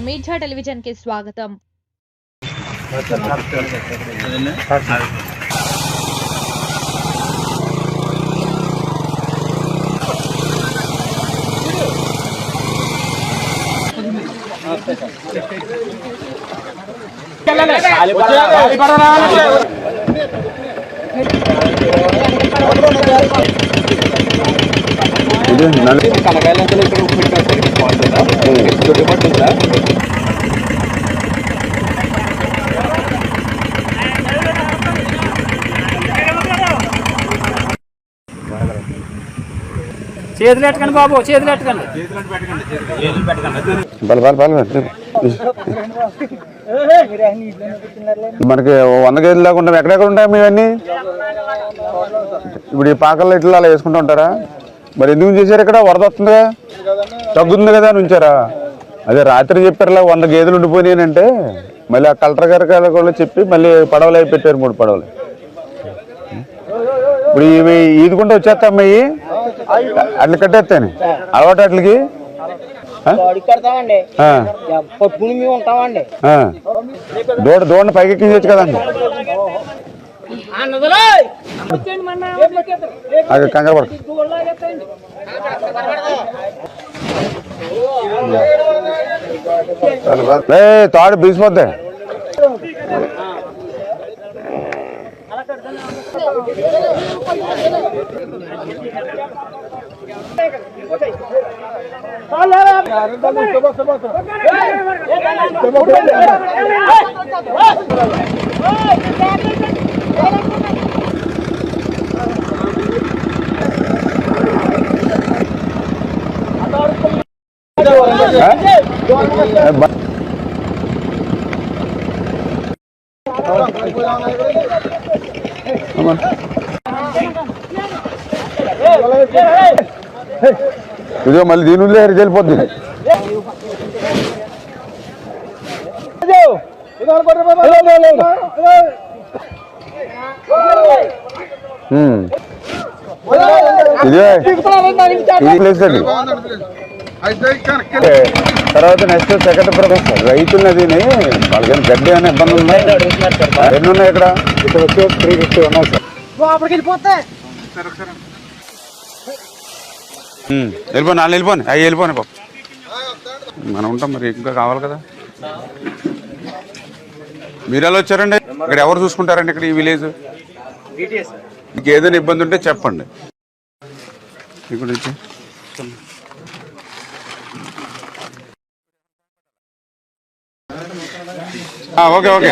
Mirza television కి స్వాగతం. చేతులు ఎట్టకండి బాబు, చేతులు ఎట్టకండి. మనకి 100 కేజీలు దాకా ఉంటాం. ఎక్కడెక్కడ ఉంటాయి ఇవన్నీ? ఇప్పుడు ఈ పాకల్లో ఇట్లా అలా వేసుకుంటూ ఉంటారా? మరి ఎందుకు చేశారు? ఇక్కడ వరద వస్తుందిగా, తగ్గుతుంది కదా అని ఉంచారా? అదే రాత్రి చెప్పారులా 100 గేదెలు ఉండిపోయినాయంటే మళ్ళీ ఆ కలెక్టర్ గారి కూడా చెప్పి మళ్ళీ పడవలు అవి పెట్టారు, 3 పడవలు. ఇప్పుడు ఇవి ఈదుకుంటూ వచ్చేస్తాం, అయ్యి అట్లా కట్టేస్తాను అలవాటు అట్లకి. దూడని పైకి ఎక్కించచ్చు కదండి. అది కంగారు పడ తాడు బీసిపోద్ది. ఇదిగో మళ్ళీ దీని నుండి వెళ్ళిపోద్ది. ఇదే ప్లేస్ అండి. తర్వాత నెక్స్ట్ సెకండ్ ప్రొఫెసర్ రైతులు అదిని వాళ్ళకి గడ్డి అనే ఇబ్బంది ఉన్నాయి. ఎన్ని ఉన్నాయి ఇక్కడ? ఇక్కడ వచ్చి 350 ఉన్నాయి సార్. వెళ్ళిపోయి నాలుగు వెళ్ళిపోయి అవి వెళ్ళిపోయి బాబు, మనం ఉంటాం. మరి ఇంకా కావాలి కదా. మీరు ఎలా వచ్చారండి? ఇక్కడ ఎవరు చూసుకుంటారండి ఇక్కడ ఈ విలేజ్? మీకు ఏదైనా ఇబ్బంది ఉంటే చెప్పండి. ఇక్కడ నుంచి ఓకే ఓకే.